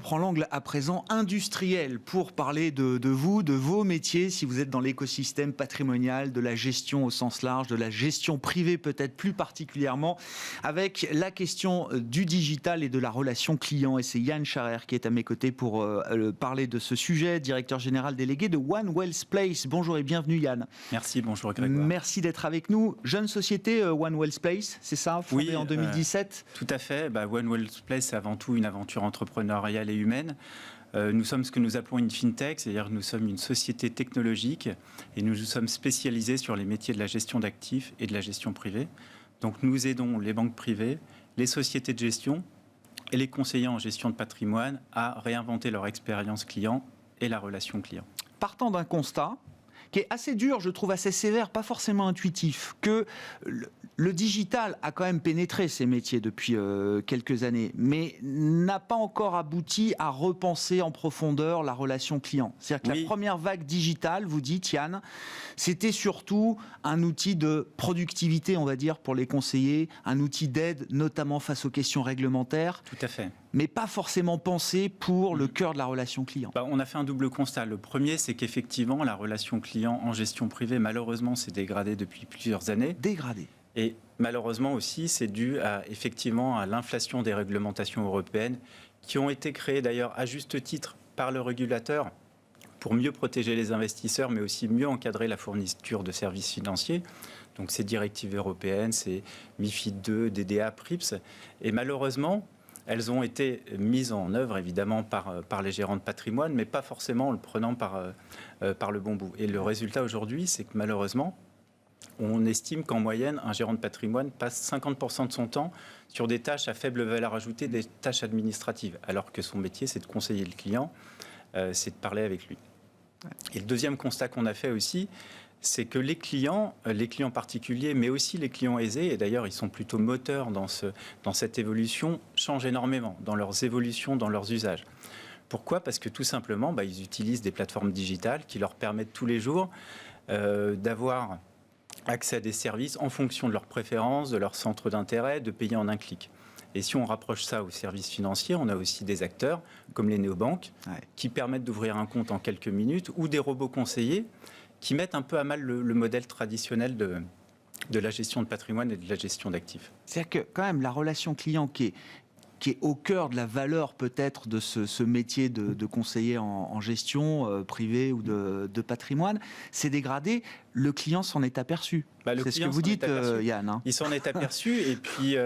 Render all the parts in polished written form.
prend l'angle à présent industriel pour parler de vous, de vos métiers, si vous êtes dans l'écosystème patrimonial, de la gestion au sens large, de la gestion privée peut-être plus particulièrement, avec la question du digital et de la relation client. Et c'est Yann Charer qui est à mes côtés pour parler de ce sujet, directeur général délégué de One Wells Place. Bonjour et bienvenue Yann. Merci, bonjour Grégoire. Merci d'être avec nous. Jeune société One Wells Place, c'est ça, fondée en 2017 Tout à fait. One Wells Place, c'est avant tout une aventure entrepreneuriale et humaine. Nous sommes ce que nous appelons une fintech, c'est-à-dire que nous sommes une société technologique et nous sommes spécialisés sur les métiers de la gestion d'actifs et de la gestion privée. Donc nous aidons les banques privées, les sociétés de gestion et les conseillers en gestion de patrimoine à réinventer leur expérience client et la relation client. Partant d'un constat qui est assez dur, je trouve assez sévère, pas forcément intuitif, que le digital a quand même pénétré ces métiers depuis quelques années, mais n'a pas encore abouti à repenser en profondeur la relation client. C'est-à-dire que la première vague digitale, vous dites Yann, c'était surtout un outil de productivité, on va dire, pour les conseillers, un outil d'aide, notamment face aux questions réglementaires. Tout à fait. Mais pas forcément pensé pour le cœur de la relation client. On a fait un double constat. Le premier, c'est qu'effectivement, la relation client en gestion privée, malheureusement, s'est dégradée depuis plusieurs années. Dégradée. Et malheureusement aussi, c'est dû effectivement à l'inflation des réglementations européennes qui ont été créées d'ailleurs à juste titre par le régulateur pour mieux protéger les investisseurs, mais aussi mieux encadrer la fourniture de services financiers. Donc ces directives européennes, c'est MiFID II, DDA, PRIPS. Et malheureusement, elles ont été mises en œuvre, évidemment, par les gérants de patrimoine, mais pas forcément en le prenant par le bon bout. Et le résultat aujourd'hui, c'est que malheureusement, on estime qu'en moyenne, un gérant de patrimoine passe 50% de son temps sur des tâches à faible valeur ajoutée, des tâches administratives, alors que son métier, c'est de conseiller le client, c'est de parler avec lui. Et le deuxième constat qu'on a fait aussi, c'est que les clients particuliers, mais aussi les clients aisés, et d'ailleurs ils sont plutôt moteurs dans cette évolution, changent énormément dans leurs évolutions, dans leurs usages. Pourquoi ? Parce que tout simplement, ils utilisent des plateformes digitales qui leur permettent tous les jours d'avoir accès à des services en fonction de leurs préférences, de leur centre d'intérêt, de payer en un clic. Et si on rapproche ça aux services financiers, on a aussi des acteurs comme les néobanques qui permettent d'ouvrir un compte en quelques minutes ou des robots conseillers qui mettent un peu à mal le modèle traditionnel de la gestion de patrimoine et de la gestion d'actifs. C'est-à-dire que quand même la relation client qui est au cœur de la valeur peut-être de ce métier de conseiller en gestion privée ou de patrimoine, s'est dégradé. Le client s'en est aperçu. C'est ce que vous dites, Yann. Hein. Il s'en est aperçu et puis...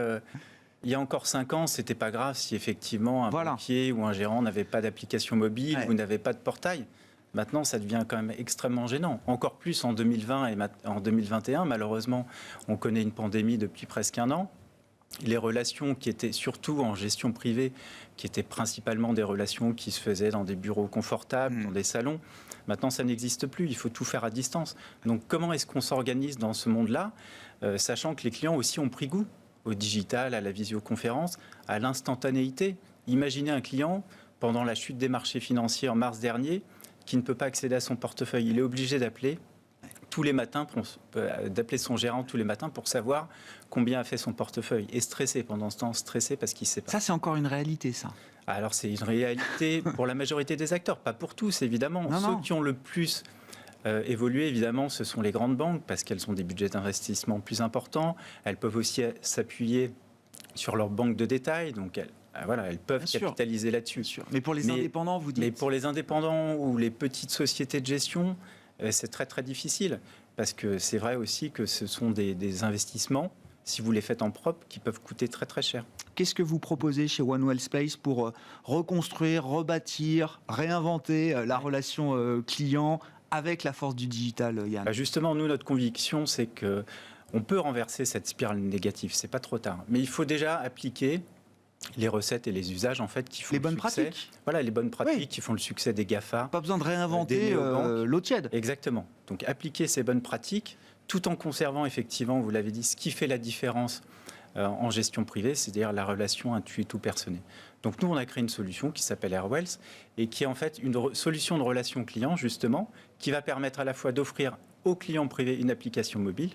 il y a encore 5 ans, c'était pas grave si effectivement un banquier ou un gérant n'avait pas d'application mobile ou n'avait pas de portail. Maintenant, ça devient quand même extrêmement gênant. Encore plus en 2020 et en 2021. Malheureusement, on connaît une pandémie depuis presque un an. Les relations qui étaient surtout en gestion privée, qui étaient principalement des relations qui se faisaient dans des bureaux confortables, dans des salons, maintenant ça n'existe plus, il faut tout faire à distance. Donc comment est-ce qu'on s'organise dans ce monde-là, sachant que les clients aussi ont pris goût au digital, à la visioconférence, à l'instantanéité. Imaginez un client, pendant la chute des marchés financiers en mars dernier, qui ne peut pas accéder à son portefeuille. Il est obligé d'appeler tous les matins, d'appeler son gérant tous les matins pour savoir combien a fait son portefeuille. Et stressé pendant ce temps, stressé parce qu'il ne sait pas. Ça, c'est encore une réalité, ça. Alors, c'est une réalité pour la majorité des acteurs, pas pour tous, évidemment. Ceux qui ont le plus évolué, évidemment, ce sont les grandes banques, parce qu'elles ont des budgets d'investissement plus importants. Elles peuvent aussi s'appuyer sur leur banque de détail, donc elles peuvent capitaliser là-dessus. Mais pour les indépendants, vous dites... Mais pour les indépendants ou les petites sociétés de gestion, c'est très très difficile, parce que c'est vrai aussi que ce sont des investissements, si vous les faites en propre, qui peuvent coûter très très cher. Qu'est-ce que vous proposez chez One Wells Place pour reconstruire, rebâtir, réinventer la relation client avec la force du digital, Yann ? Justement, nous, notre conviction, c'est que on peut renverser cette spirale négative, c'est pas trop tard. Mais il faut déjà appliquer les recettes et les usages en fait qui font les bonnes succès. Pratiques. Voilà, les bonnes pratiques qui font le succès des GAFA. Pas besoin de réinventer l'eau tiède. Exactement. Donc appliquer ces bonnes pratiques tout en conservant effectivement, vous l'avez dit, ce qui fait la différence en gestion privée, c'est-à-dire la relation intuitive-personne. Donc nous, on a créé une solution qui s'appelle Airwells et qui est en fait une solution de relation client justement qui va permettre à la fois d'offrir aux clients privés une application mobile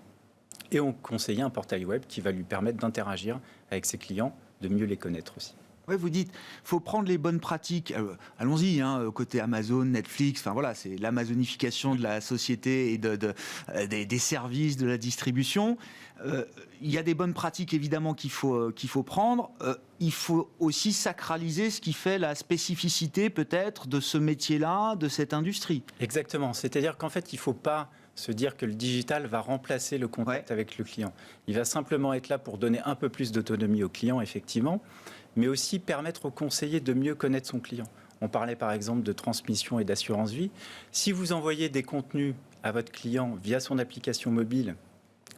et au conseiller un portail web qui va lui permettre d'interagir avec ses clients, de mieux les connaître aussi. Ouais, vous dites, faut prendre les bonnes pratiques. Allons-y, côté Amazon, Netflix. Enfin voilà, c'est l'amazonification de la société et des services, de la distribution. Il y a des bonnes pratiques évidemment qu'il faut prendre. Il faut aussi sacraliser ce qui fait la spécificité peut-être de ce métier-là, de cette industrie. Exactement. C'est-à-dire qu'en fait, il ne faut pas se dire que le digital va remplacer le contact avec le client. Il va simplement être là pour donner un peu plus d'autonomie au client, effectivement, mais aussi permettre au conseiller de mieux connaître son client. On parlait par exemple de transmission et d'assurance vie. Si vous envoyez des contenus à votre client via son application mobile,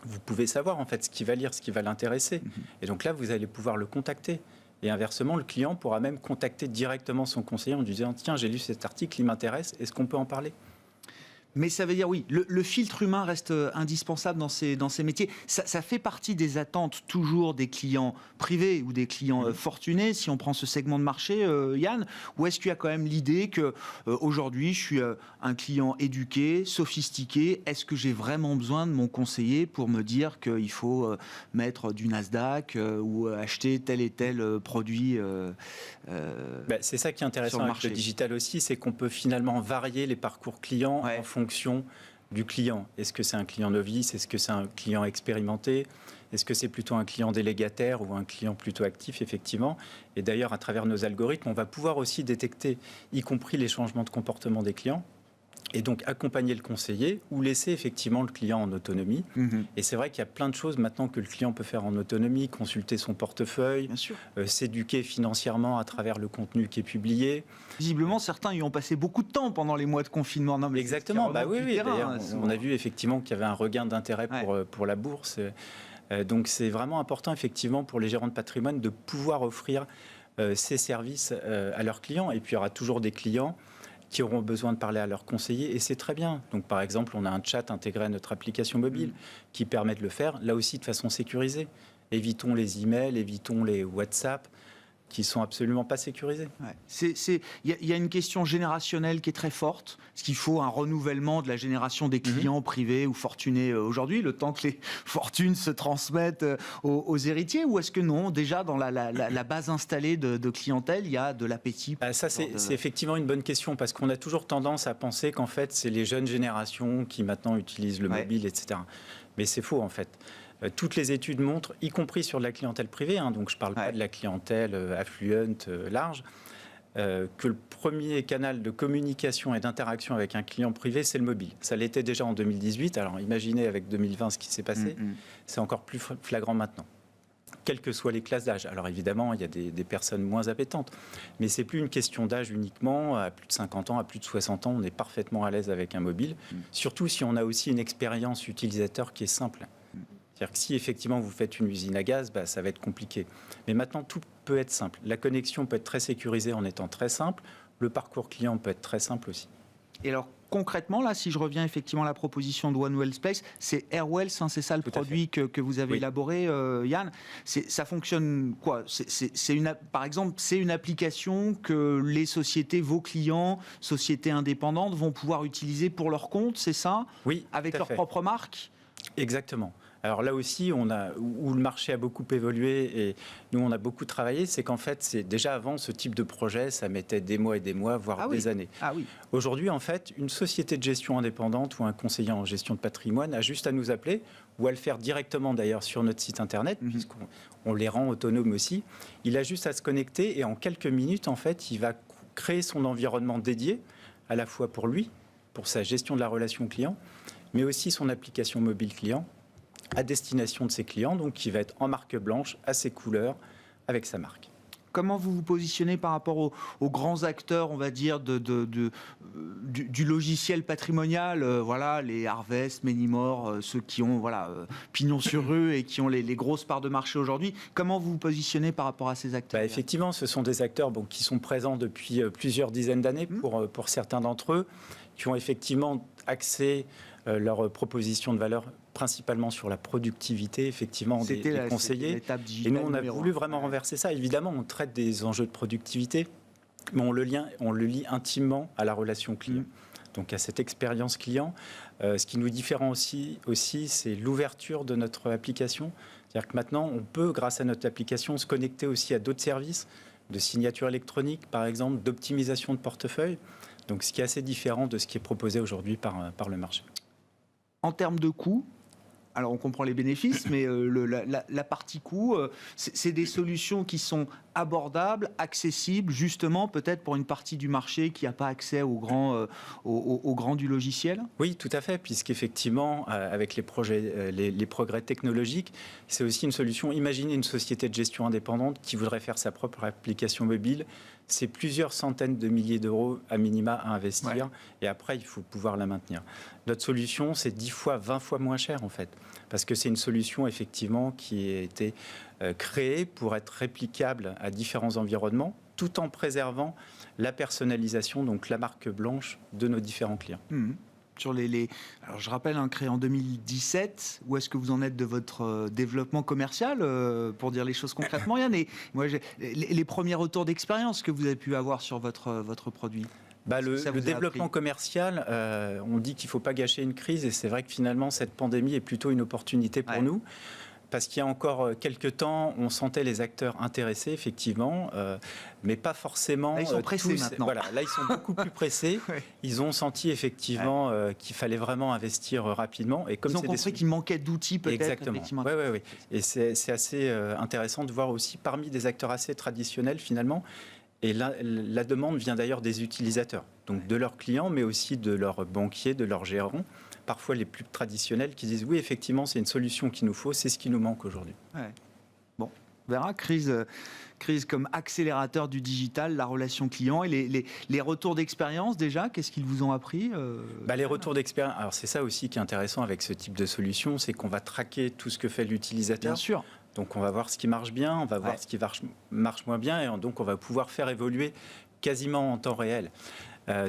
vous pouvez savoir en fait ce qu'il va lire, ce qui va l'intéresser. Et donc là, vous allez pouvoir le contacter. Et inversement, le client pourra même contacter directement son conseiller en lui disant « Tiens, j'ai lu cet article, il m'intéresse, est-ce qu'on peut en parler ?» Mais ça veut dire, oui, le filtre humain reste indispensable dans ces métiers. Ça fait partie des attentes toujours des clients privés ou des clients fortunés, si on prend ce segment de marché, Yann, ou est-ce qu'il y a quand même l'idée que aujourd'hui je suis un client éduqué, sophistiqué, est-ce que j'ai vraiment besoin de mon conseiller pour me dire qu'il faut mettre du Nasdaq ou acheter tel et tel produit c'est ça qui est intéressant avec le digital aussi, c'est qu'on peut finalement varier les parcours clients en fonction du client. Est-ce que c'est un client novice? Est-ce que c'est un client expérimenté? Est-ce que c'est plutôt un client délégataire ou un client plutôt actif, effectivement? Et d'ailleurs, à travers nos algorithmes, on va pouvoir aussi détecter, y compris les changements de comportement des clients, et donc accompagner le conseiller ou laisser effectivement le client en autonomie. Et c'est vrai qu'il y a plein de choses maintenant que le client peut faire en autonomie, consulter son portefeuille, s'éduquer financièrement à travers le contenu qui est publié. Visiblement, certains y ont passé beaucoup de temps pendant les mois de confinement. Non, mais exactement, oui. D'ailleurs, on a vu effectivement qu'il y avait un regain d'intérêt pour la bourse. Donc c'est vraiment important effectivement pour les gérants de patrimoine de pouvoir offrir ces services à leurs clients. Et puis il y aura toujours des clients qui auront besoin de parler à leurs conseillers, et c'est très bien. Donc, par exemple, on a un chat intégré à notre application mobile qui permet de le faire, là aussi, de façon sécurisée. Évitons les emails, évitons les WhatsApp, qui sont absolument pas sécurisés. Il y a une question générationnelle qui est très forte. Est-ce qu'il faut un renouvellement de la génération des clients privés ou fortunés aujourd'hui, le temps que les fortunes se transmettent aux héritiers, ou est-ce que non, déjà dans la base installée de clientèle, il y a de l'appétit? Ça, c'est effectivement une bonne question, parce qu'on a toujours tendance à penser qu'en fait, c'est les jeunes générations qui maintenant utilisent le mobile, etc. Mais c'est faux, en fait. Toutes les études montrent, y compris sur la clientèle privée, donc je ne parle pas de la clientèle affluente, large, que le premier canal de communication et d'interaction avec un client privé, c'est le mobile. Ça l'était déjà en 2018, alors imaginez avec 2020 ce qui s'est passé, c'est encore plus flagrant maintenant. Quelles que soient les classes d'âge. Alors évidemment, il y a des personnes moins appétentes, mais ce n'est plus une question d'âge uniquement. À plus de 50 ans, à plus de 60 ans, on est parfaitement à l'aise avec un mobile, surtout si on a aussi une expérience utilisateur qui est simple. C'est-à-dire que si effectivement vous faites une usine à gaz, ça va être compliqué. Mais maintenant, tout peut être simple. La connexion peut être très sécurisée en étant très simple. Le parcours client peut être très simple aussi. Et alors, concrètement, là, si je reviens effectivement à la proposition de One Wells Place, c'est Airwells, c'est ça le produit que vous avez élaboré, Yann. Ça fonctionne quoi? Par exemple, c'est une application que les sociétés, vos clients, sociétés indépendantes, vont pouvoir utiliser pour leur compte, c'est ça? Oui, avec leur propre marque? Exactement. Alors là aussi, où le marché a beaucoup évolué et nous, on a beaucoup travaillé, c'est qu'en fait, c'est déjà avant, ce type de projet, ça mettait des mois et des mois, voire des années. Aujourd'hui, en fait, une société de gestion indépendante ou un conseiller en gestion de patrimoine a juste à nous appeler ou à le faire directement d'ailleurs sur notre site internet, puisqu'on les rend autonomes aussi. Il a juste à se connecter et en quelques minutes, en fait, il va créer son environnement dédié, à la fois pour lui, pour sa gestion de la relation client, mais aussi son application mobile client, à destination de ses clients, donc qui va être en marque blanche, à ses couleurs, avec sa marque. Comment vous vous positionnez par rapport aux grands acteurs, on va dire, du logiciel patrimonial, les Harvest, Menimore, ceux qui ont pignon sur rue et qui ont les grosses parts de marché aujourd'hui. Comment vous vous positionnez par rapport à ces acteurs? Effectivement, ce sont des acteurs qui sont présents depuis plusieurs dizaines d'années pour certains d'entre eux, qui ont effectivement axé leur proposition de valeur principalement sur la productivité, effectivement, des conseillers. Et nous, on a voulu vraiment renverser ça. Évidemment, on traite des enjeux de productivité, mais on le lie intimement à la relation client, donc à cette expérience client. Ce qui nous différencie aussi, c'est l'ouverture de notre application. C'est-à-dire que maintenant, on peut, grâce à notre application, se connecter aussi à d'autres services, de signature électronique, par exemple, d'optimisation de portefeuille. Donc, ce qui est assez différent de ce qui est proposé aujourd'hui par le marché. En termes de coûts, alors on comprend les bénéfices, mais la partie coût, c'est des solutions qui sont abordables, accessibles, justement peut-être pour une partie du marché qui n'a pas accès au grand du logiciel. Oui, tout à fait, puisqu'effectivement, avec les progrès technologiques, c'est aussi une solution. Imaginez une société de gestion indépendante qui voudrait faire sa propre application mobile. C'est plusieurs centaines de milliers d'euros à minima à investir, et après, il faut pouvoir la maintenir. Notre solution, c'est 10 fois, 20 fois moins cher, en fait, parce que c'est une solution, effectivement, qui a été créée pour être réplicable à différents environnements, tout en préservant la personnalisation, donc la marque blanche de nos différents clients. Sur alors je rappelle, créé en 2017, où est-ce que vous en êtes de votre développement commercial, pour dire les choses concrètement, Yann? Et moi, les premiers retours d'expérience que vous avez pu avoir sur votre produit. Le développement commercial, on dit qu'il ne faut pas gâcher une crise, et c'est vrai que finalement, cette pandémie est plutôt une opportunité pour nous. Parce qu'il y a encore quelques temps, on sentait les acteurs intéressés, effectivement, mais pas forcément. Là, ils sont pressés maintenant. Voilà, là, ils sont beaucoup plus pressés. Ils ont senti effectivement qu'il fallait vraiment investir rapidement. Et comme ils ont compris qu'il manquait d'outils, peut-être. Exactement. Oui. Et c'est assez intéressant de voir aussi parmi des acteurs assez traditionnels, finalement. Et la demande vient d'ailleurs des utilisateurs, donc de leurs clients, mais aussi de leurs banquiers, de leurs gérants, parfois les plus traditionnels, qui disent oui, effectivement, c'est une solution qu'il nous faut, c'est ce qui nous manque aujourd'hui. Bon, on verra, crise comme accélérateur du digital, la relation client et les retours d'expérience déjà, qu'est-ce qu'ils vous ont appris Les retours d'expérience, alors c'est ça aussi qui est intéressant avec ce type de solution, c'est qu'on va traquer tout ce que fait l'utilisateur. Bien sûr. Donc on va voir ce qui marche bien, on va voir ce qui marche moins bien, et donc on va pouvoir faire évoluer quasiment en temps réel.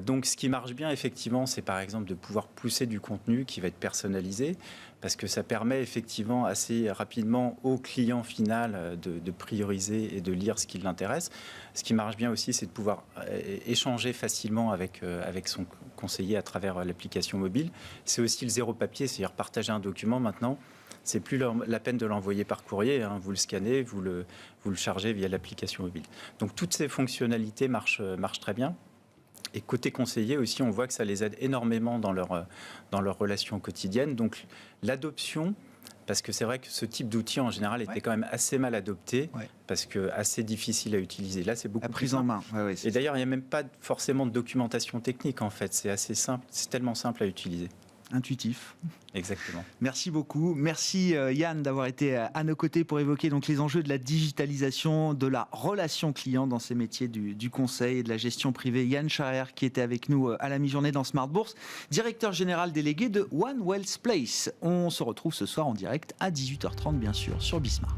Donc ce qui marche bien, effectivement, c'est par exemple de pouvoir pousser du contenu qui va être personnalisé, parce que ça permet effectivement assez rapidement au client final de prioriser et de lire ce qui l'intéresse. Ce qui marche bien aussi, c'est de pouvoir échanger facilement avec son conseiller à travers l'application mobile. C'est aussi le zéro papier, c'est-à-dire partager un document maintenant. C'est plus la peine de l'envoyer par courrier, vous le scannez, vous le chargez via l'application mobile. Donc toutes ces fonctionnalités marchent très bien. Et côté conseiller aussi, on voit que ça les aide énormément dans leur relation quotidienne. Donc l'adoption, parce que c'est vrai que ce type d'outil en général était quand même assez mal adopté, parce que assez difficile à utiliser. Là, c'est beaucoup plus prise en main. Et d'ailleurs, il n'y a même pas forcément de documentation technique en fait. C'est assez simple, c'est tellement simple à utiliser. Intuitif. Exactement. Merci beaucoup. Merci Yann d'avoir été à nos côtés pour évoquer donc les enjeux de la digitalisation, de la relation client dans ces métiers du conseil et de la gestion privée. Yann Scharer qui était avec nous à la mi-journée dans Smart Bourse, directeur général délégué de One Wealth Place. On se retrouve ce soir en direct à 18h30 bien sûr sur Bismart.